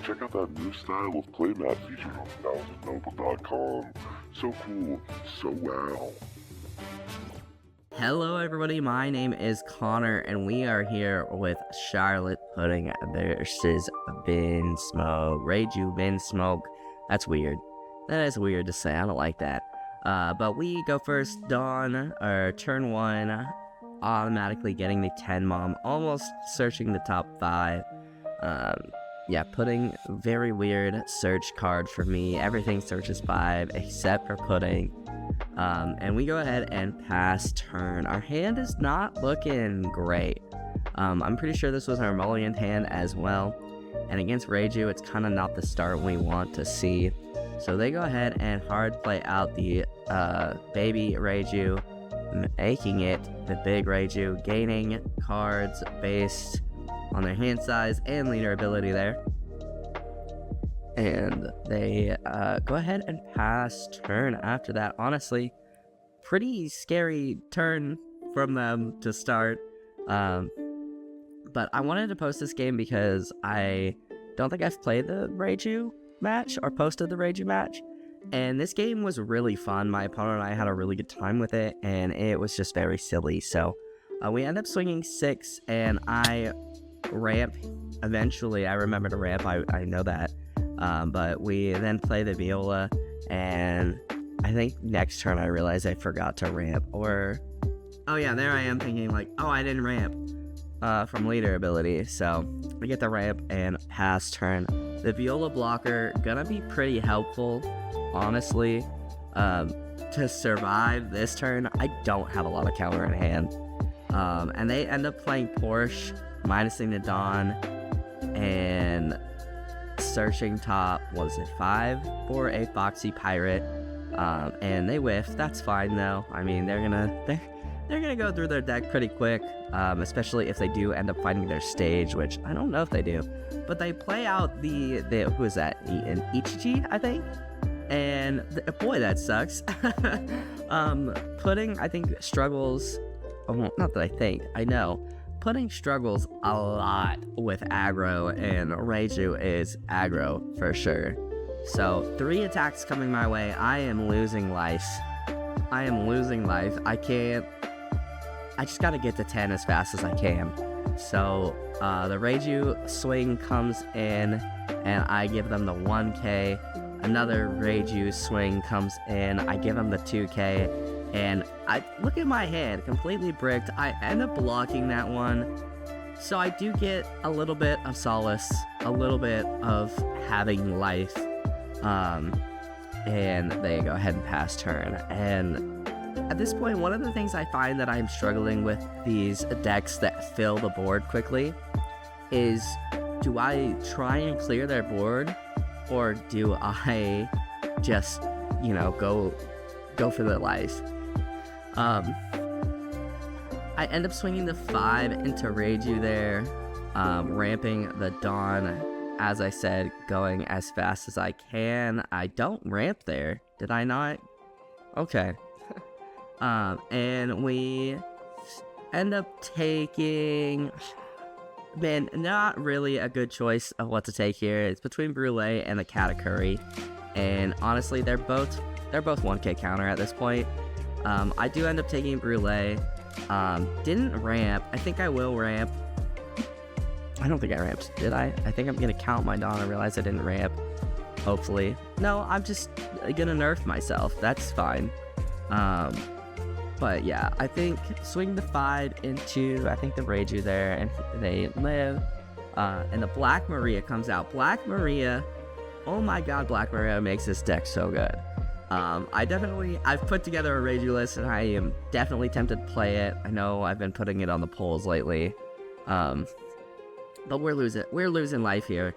check out that new style of playmat featured on NobleAsta.com. So cool, so wow. Hello everybody, my name is Connor, and we are here with Charlotte Pudding versus Vinsmoke Reiju. Vinsmoke, that's weird. That is weird to say, I don't like that. But we go first. Dawn, or turn 1, automatically getting the 10 mom, almost searching the top 5. Yeah, Pudding, very weird search card for me. Everything searches 5 except for Pudding. And we go ahead and pass turn. Our hand is not looking great. I'm pretty sure this was our mulligan hand as well. And against Reiju, it's kind of not the start we want to see. So they go ahead and hard play out the baby Reiju, making it the big Reiju, gaining cards based on their hand size and leader ability there. And they go ahead and pass turn after that. Honestly, pretty scary turn from them to start. But I wanted to post this game because I don't think I've played the Reiju match or posted the Reiju match. And this game was really fun. My opponent and I had a really good time with it, and it was just very silly. So we end up swinging 6, and I ramp eventually. I remember to ramp, I know that. But we then play the viola, and I think next turn I realized I forgot to ramp, or oh yeah, there I am thinking like, oh, I didn't ramp from leader ability. So we get the ramp and pass turn. The viola blocker gonna be pretty helpful, honestly, to survive this turn. I don't have a lot of counter in hand, and they end up playing Porsche, minusing the Dawn, and searching top, what is it, 5 for a Foxy Pirate, and they whiff. That's fine though. I mean, they're gonna go through their deck pretty quick, especially if they do end up finding their stage, which I don't know if they do. But they play out the who is that? An Ichichi, I think. And boy, that sucks. Pudding, I think, struggles. Well, not that I think, I know. Pudding struggles a lot with aggro, and Reiju is aggro for sure. So 3 attacks coming my way. I am losing life. I just gotta get to 10 as fast as I can. So the Reiju swing comes in, and I give them the 1k. Another Reiju swing comes in, I give them the 2k. And I look at my hand, completely bricked. I end up blocking that one. So I do get a little bit of solace, a little bit of having life. And they go ahead and pass turn. And at this point, one of the things I find that I'm struggling with these decks that fill the board quickly is, do I try and clear their board, or do I just, you know, go for the life? I end up swinging the 5 into Reiju there, ramping the Dawn, as I said, going as fast as I can. I don't ramp there, did I not? Okay. And we end up taking, man, not really a good choice of what to take here. It's between Brulee and the Katakuri, and honestly, they're both 1k counter at this point. I do end up taking Brulee. Didn't ramp. I think I will ramp. I don't think I ramped, did I? I think I'm gonna count my Dawn and realize I didn't ramp. Hopefully. No, I'm just gonna nerf myself. That's fine. But yeah, I think swing the 5 into, I think, the Reiju there, and they live. And the Black Maria comes out. Black Maria, oh my god, Black Maria makes this deck so good. I've put together a Reiju list, and I am definitely tempted to play it. I know I've been putting it on the polls lately. But we're losing life here.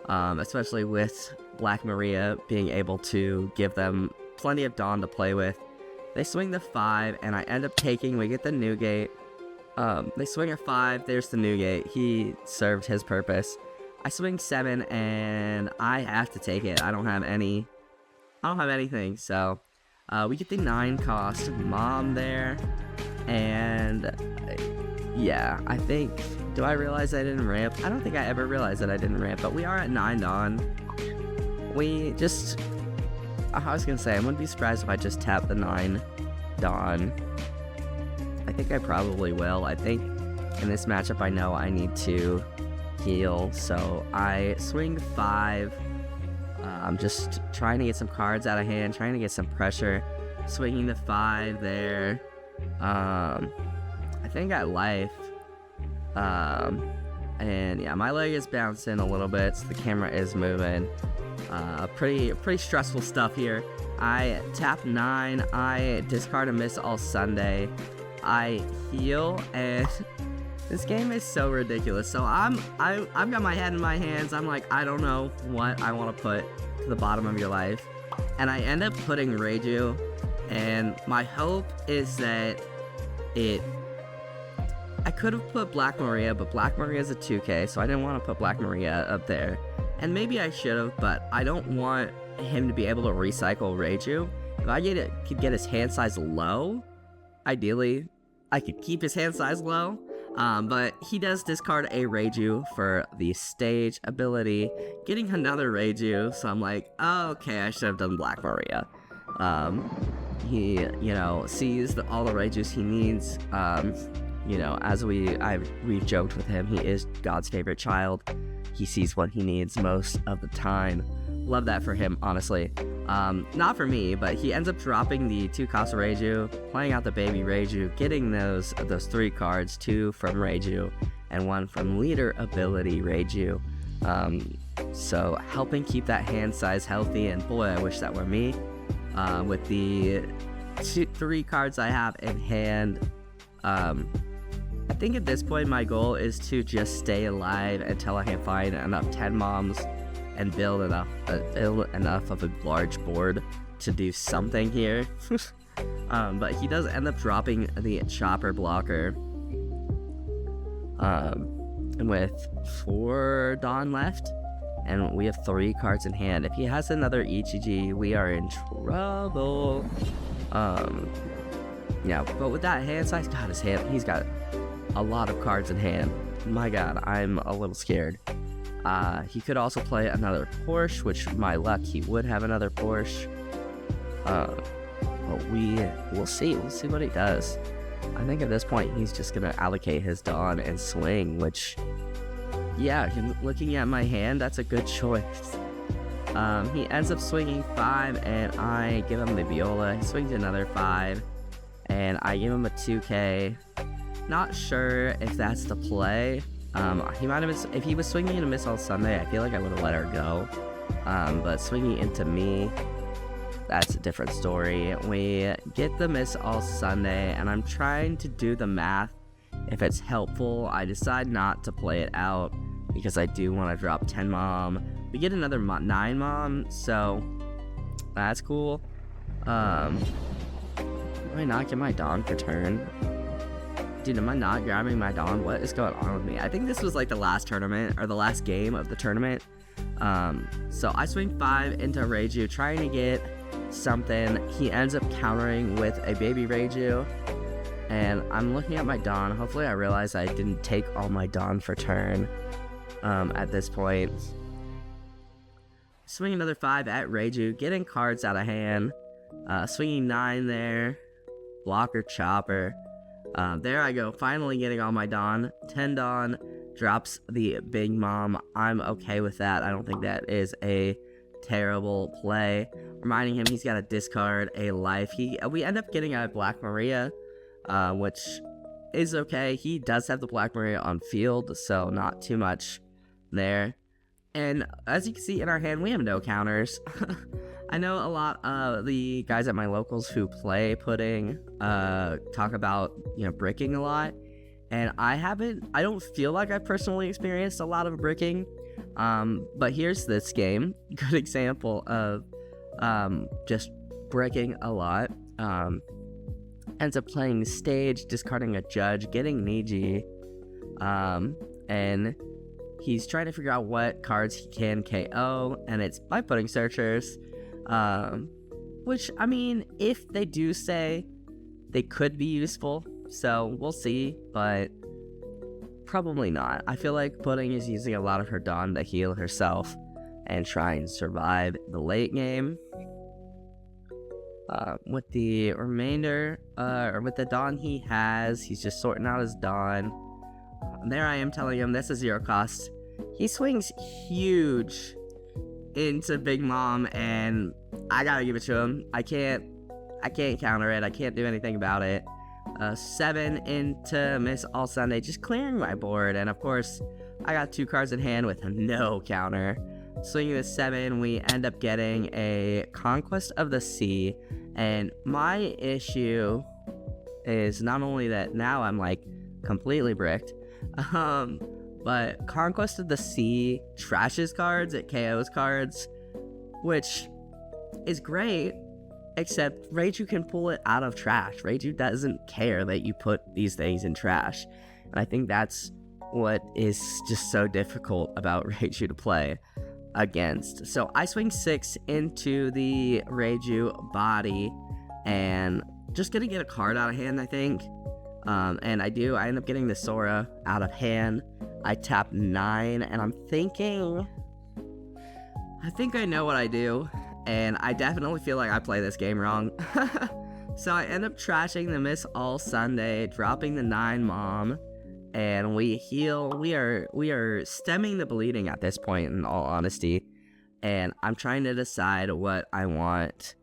Especially with Black Maria being able to give them plenty of Dawn to play with. They swing the 5, and I end up taking, we get the Newgate. They swing a 5, there's the Newgate. He served his purpose. I swing 7, and I have to take it. I don't have anything, so we get the 9 cost mom there, and yeah, I think Do I realize I didn't ramp? I don't think I ever realized that I didn't ramp, but we are at 9 Dawn. I was gonna say, I wouldn't be surprised if I just tap the 9 Dawn. I think I probably will. I think in this matchup I know I need to heal, so I swing 5. I'm just trying to get some cards out of hand, trying to get some pressure. Swinging the 5 there. I think I life. And yeah, my leg is bouncing a little bit, so the camera is moving. Pretty stressful stuff here. I tap 9, I discard a Miss All Sunday, I heal, and this game is so ridiculous. So I've got my head in my hands. I'm like, I don't know what I want to put to the bottom of your life, and I end up putting Reiju, and my hope is that I could have put Black Maria, but Black Maria is a 2K, so I didn't want to put Black Maria up there. And maybe I should have, but I don't want him to be able to recycle Reiju. If I could get his hand size low, ideally, I could keep his hand size low. But he does discard a Reiju for the stage ability, getting another Reiju, so I'm like, oh, okay, I should have done Black Maria. He, sees all the Reijus he needs. As we've joked with him, he is God's favorite child. He sees what he needs most of the time. Love that for him, honestly. Not for me, but he ends up dropping the 2 Casa Reiju, playing out the baby Reiju, getting those 3 cards, 2 from Reiju and 1 from leader ability Reiju. So helping keep that hand size healthy, and boy, I wish that were me. With the 3 cards I have in hand, I think at this point my goal is to just stay alive until I can find enough 10 moms and build enough of a large board to do something here. But he does end up dropping the chopper blocker. And with 4 Dawn left, and we have 3 cards in hand. If he has another Ichiji, we are in trouble. Yeah, but with that hand size, God, he's got a lot of cards in hand. My God, I'm a little scared. He could also play another Porsche, which my luck, he would have another Porsche. But we'll see. We'll see what he does. I think at this point, he's just gonna allocate his Dawn and swing, which, yeah, looking at my hand, that's a good choice. He ends up swinging 5, and I give him the Viola. He swings another 5, and I give him a 2K. Not sure if that's the play. He might have been, if he was swinging into Miss All Sunday, I feel like I would have let her go. But swinging into me, that's a different story. We get the Miss All Sunday, and I'm trying to do the math. If it's helpful, I decide not to play it out because I do want to drop 10 mom. We get another 9 mom, so that's cool. Do I not get my Dawn for turn? Dude, am I not grabbing my Dawn? What is going on with me? I think this was like the last tournament, or the last game of the tournament. So I swing 5 into Reiju, trying to get something. He ends up countering with a baby Reiju, and I'm looking at my Dawn. Hopefully I realize I didn't take all my Dawn for turn at this point. Swing another 5 at Reiju, getting cards out of hand. Swinging 9 there. Blocker chopper. There I go, finally getting all my Dawn. 10 Dawn, drops the big mom. I'm okay with that. I don't think that is a terrible play. Reminding him he's got to discard a life. We end up getting a Black Maria, which is okay. He does have the Black Maria on field, so not too much there. And as you can see in our hand, we have no counters. I know a lot of the guys at my locals who play pudding talk about, bricking a lot, and I don't feel like I've personally experienced a lot of bricking, but here's this game, good example of just bricking a lot. Ends up playing stage, discarding a judge, getting Niji, and he's trying to figure out what cards he can KO, and it's by pudding searchers. Which, I mean, if they do say, they could be useful, so we'll see, but Probably not. I feel like Pudding is using a lot of her Dawn to heal herself and try and survive the late game. With the remainder, or with the Dawn he has, he's just sorting out his Dawn. And there I am telling him this is 0 cost. He swings huge into Big Mom, and I gotta give it to him. I can't counter it. I can't do anything about it. 7 into Miss All Sunday, just clearing my board, and of course, I got 2 cards in hand with no counter. Swinging the 7, we end up getting a Conquest of the Sea, and my issue is not only that now I'm like completely bricked, but Conquest of the Sea trashes cards, it KOs cards, which is great, except Reiju can pull it out of trash. Reiju doesn't care that you put these things in trash, and I think that's what is just so difficult about Reiju to play against. So I swing 6 into the Reiju body, and just gonna get a card out of hand, I think. And I end up getting the Sora out of hand. I tap 9, and I think I know what I do, and I definitely feel like I play this game wrong. So I end up trashing the Miss All Sunday, dropping the 9 Mom, and we heal. We are stemming the bleeding at this point, in all honesty, and I'm trying to decide what I want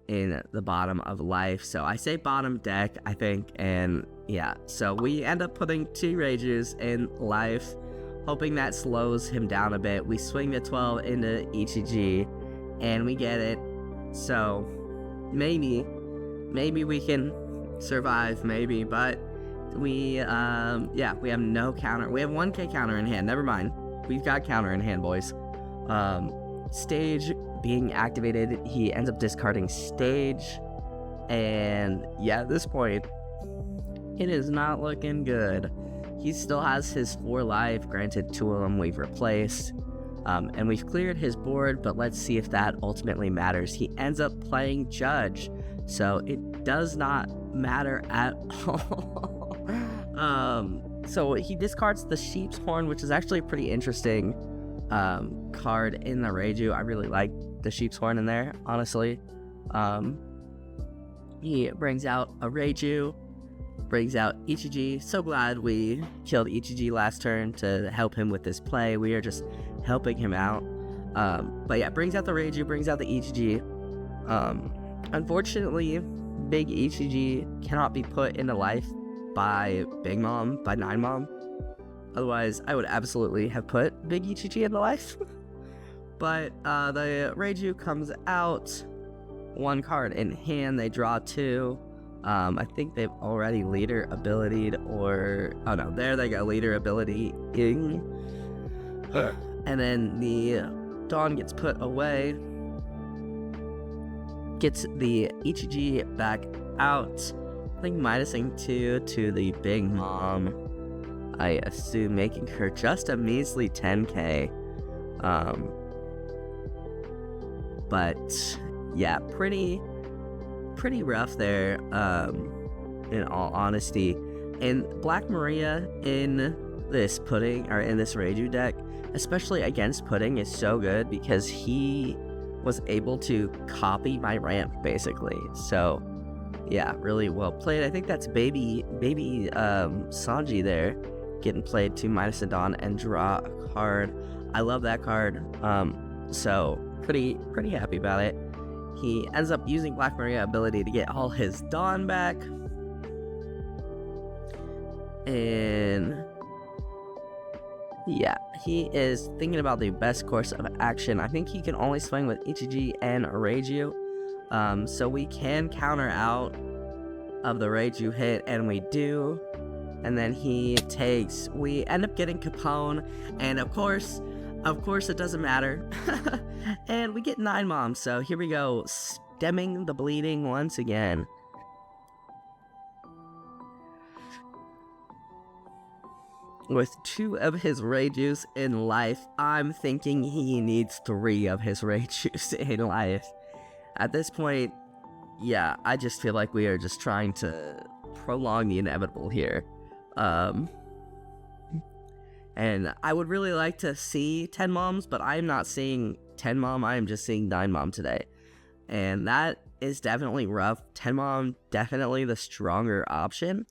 in the bottom of life. So I say bottom deck, I think, and yeah, so we end up putting 2 Reijus in life, hoping that slows him down a bit. We swing the 12 into Ichiji, and we get it. So maybe we can survive, maybe, but we have no counter. We have 1k counter in hand, never mind. We've got counter in hand, boys. Stage being activated, he ends up discarding Stage, and yeah, at this point, it is not looking good. He still has his 4 life, granted 2 of them we've replaced, and we've cleared his board, but let's see if that ultimately matters. He ends up playing Judge, so it does not matter at all. So he discards the Sheep's Horn, which is actually a pretty interesting card in the Reiju. I really like the Sheep's Horn in there, honestly. He brings out a Reiju, brings out Ichiji. So glad we killed Ichiji last turn to help him with this play. We are just helping him out. But yeah, brings out the Reiju, brings out the Ichiji. Unfortunately, Big Ichiji cannot be put into life by Big Mom, by 9 Mom. Otherwise, I would absolutely have put Big Ichiji into life. But the Reiju comes out, 1 card in hand, they draw 2. I think they've already leader abilitied, or oh no, there they go, leader ability-ing. And then the Dawn gets put away, gets the Ichiji back out. I think minusing 2 to the Big Mom, I assume, making her just a measly 10k. But yeah, pretty rough there, in all honesty. And Black Maria in this Pudding, or in this Reiju deck, especially against Pudding, is so good because he was able to copy my ramp, basically. So yeah, really well played. I think that's baby Sanji there, getting played to minus a Dawn and draw a card. I love that card. So pretty happy about it. He ends up using Black Maria ability to get all his Dawn back. And yeah, he is thinking about the best course of action. I think he can only swing with Ichiji and Reiju. So we can counter out of the Reiju hit, and we do. And then we end up getting Capone, and of course it doesn't matter. And we get 9 Moms, so here we go, stemming the bleeding once again. With 2 of his Reijus in life, I'm thinking he needs 3 of his Reijus in life. At this point, yeah, I just feel like we are just trying to prolong the inevitable here. And I would really like to see 10 moms, but I'm not seeing 10 mom, I am just seeing 9 mom today. And that is definitely rough. 10 mom, definitely the stronger option.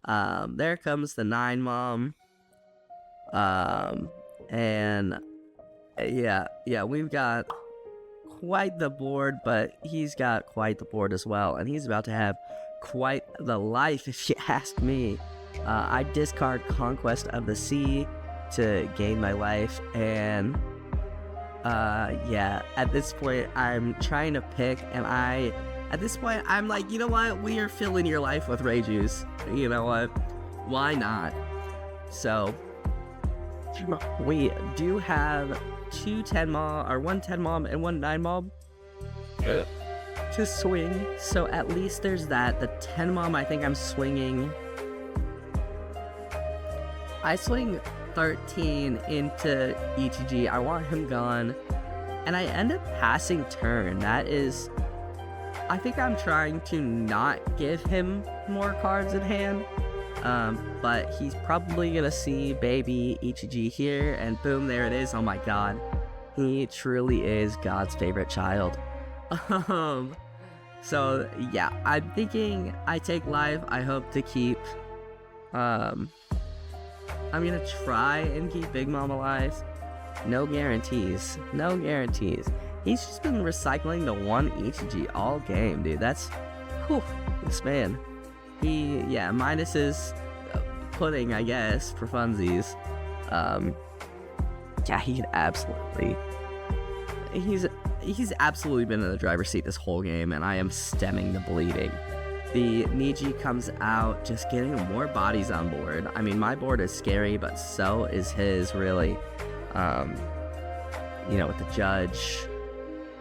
There comes the 9 mom. And yeah, we've got quite the board, but he's got quite the board as well. And he's about to have quite the life, if you ask me. I discard Conquest of the Sea to gain my life, and yeah, at this point I'm trying to pick, and at this point I'm like, you know what, we are filling your life with Reijus. You know what, why not? So we do have 2 10 mom, or 1 10 mom and 1 9 mom to swing, so at least there's that. The 10 mom, I think I'm swinging, I swing 13 into ETG. I want him gone, and I end up passing turn. That is, I think I'm trying to not give him more cards in hand, but he's probably gonna see baby ETG here, and boom, there it is. Oh my god, he truly is God's favorite child. So yeah, I'm thinking I take life. I hope to keep, I'm gonna try and keep Big Mom alive. No guarantees. No guarantees. He's just been recycling the 1 ETG all game, dude. That's, whew, this man. He, yeah, minus his pudding, I guess, for funsies. Yeah, he could absolutely. He's absolutely been in the driver's seat this whole game, and I am stemming the bleeding. The Niji comes out, just getting more bodies on board. I mean, my board is scary, but so is his, really. You know, with the judge.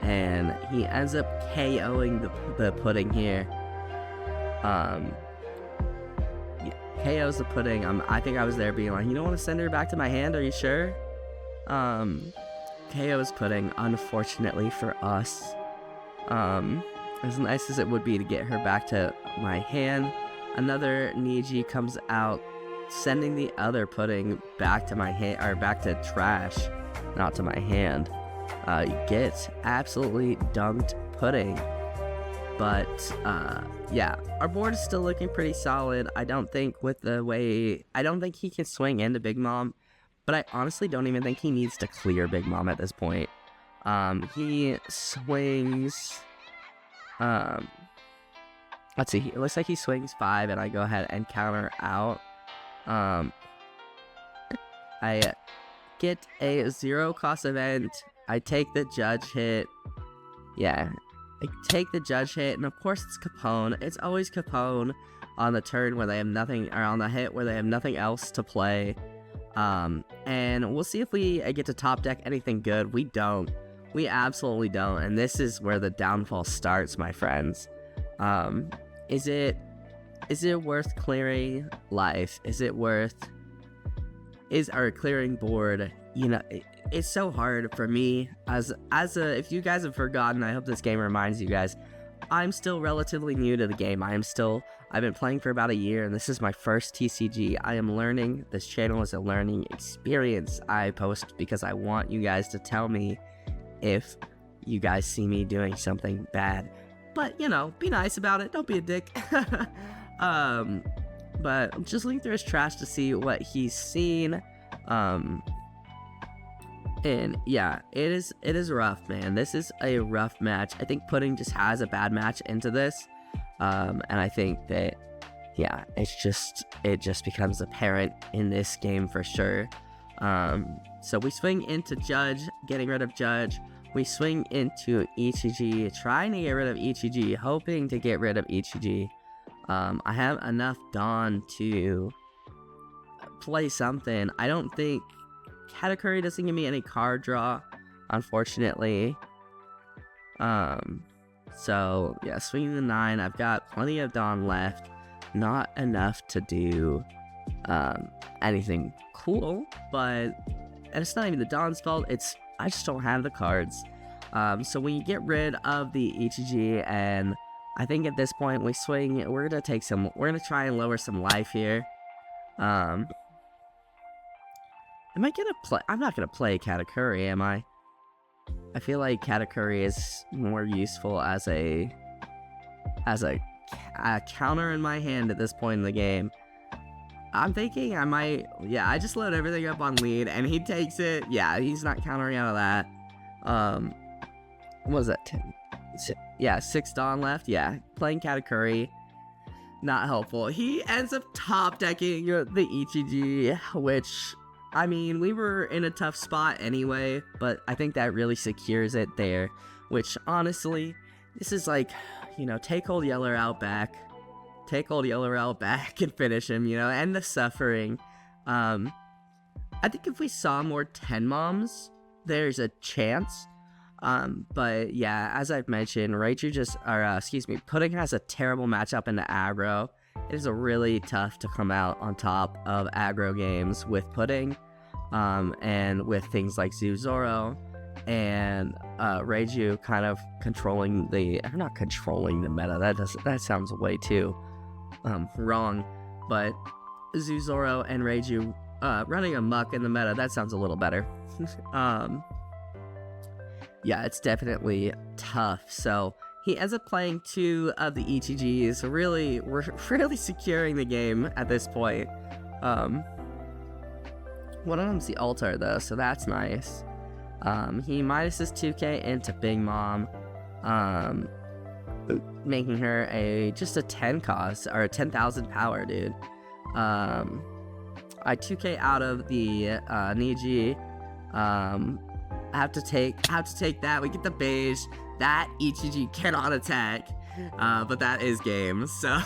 And he ends up KOing the pudding here. KO's the pudding. I think I was there being like, you don't want to send her back to my hand? Are you sure? KO's pudding, unfortunately for us. As nice as it would be to get her back to my hand, another Niji comes out, sending the other pudding back to my hand, or back to trash, not to my hand. Get absolutely dunked pudding. But yeah, our board is still looking pretty solid. I don't think he can swing into Big Mom, but I honestly don't even think he needs to clear Big Mom at this point. He swings. Let's see. It looks like he swings 5, and I go ahead and counter out. I get a 0 cost event. I take the judge hit. Yeah, I take the judge hit, and of course it's Capone. It's always Capone on the turn where they have nothing, or on the hit where they have nothing else to play. And we'll see if we get to top deck anything good. We don't. We absolutely don't, and this is where the downfall starts, my friends. Is it worth clearing life? Is it worth our clearing board? You know, it's so hard for me as a, if you guys have forgotten, I hope this game reminds you guys, I'm still relatively new to the game. I've been playing for about a year, and this is my first TCG. I am learning. This channel is a learning experience. I post because I want you guys to tell me if you guys see me doing something bad. But, you know, be nice about it. Don't be a dick. But I'm just looking through his trash to see what he's seen. And yeah, it is rough, man. This is a rough match. I think Pudding just has a bad match into this. And I think that, yeah, it just becomes apparent in this game for sure. So we swing into Judge, getting rid of Judge. We swing into ETG, trying to get rid of ETG, hoping to get rid of ETG. I have enough Dawn to play something. I don't think Katakuri doesn't give me any card draw, unfortunately. So yeah, swinging the 9. I've got plenty of Dawn left. Not enough to do anything cool, but and it's not even the Dawn's fault. I just don't have the cards. So when you get rid of the ETG, and I think at this point we swing, we're gonna try and lower some life here. Am I gonna play? I'm not gonna play Katakuri, am I? I feel like Katakuri is more useful as a counter in my hand at this point in the game. I'm thinking I might, yeah, I just load everything up on lead and he takes it. Yeah, he's not countering out of that. What was that, 10? Yeah, 6 Dawn left. Yeah, playing Katakuri, not helpful. He ends up top decking the Ichiji, which, I mean, we were in a tough spot anyway, but I think that really secures it there, which honestly, this is like, you know, take Old Yeller out back and finish him, you know, end the suffering. I think if we saw more 10 moms, there's a chance. But yeah, as I've mentioned, Reiju Pudding has a terrible matchup into aggro. It is a really tough to come out on top of aggro games with Pudding, and with things like Zuzoro and Reiju kind of not controlling the meta. That sounds way too wrong. But Zuzoro and Reiju running amok in the meta, that sounds a little better. Yeah, it's definitely tough. So he ends up playing 2 of the Ichijis. We're really securing the game at this point. One of them's the altar though, so that's nice. He minuses 2k into Big Mom, making her just a 10 cost, or a 10,000 power, dude. I 2k out of the Niji. I have to take that. We get the beige. That Ichiji cannot attack, but that is game. So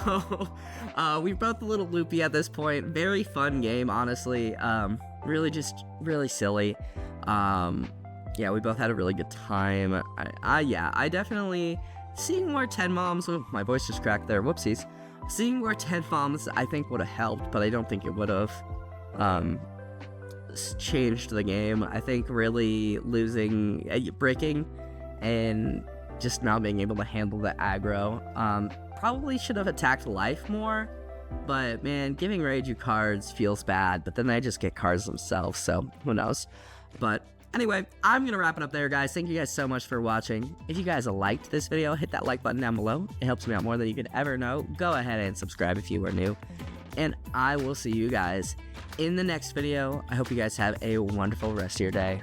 we're both a little loopy at this point. Very fun game, honestly. Really silly. Yeah, we both had a really good time. I definitely, seeing more 10 moms. Oh, my voice just cracked there. Whoopsies. Seeing more 10 moms, I think would have helped, but I don't think it would have changed the game. I think really losing, breaking, and just not being able to handle the aggro. Probably should have attacked life more, but man, giving Reiju cards feels bad, but then they just get cards themselves, so who knows. But anyway, I'm gonna wrap it up there, guys. Thank you guys so much for watching. If you guys liked this video, hit that like button down below. It helps me out more than you could ever know. Go ahead and subscribe if you are new, and I will see you guys in the next video. I hope you guys have a wonderful rest of your day.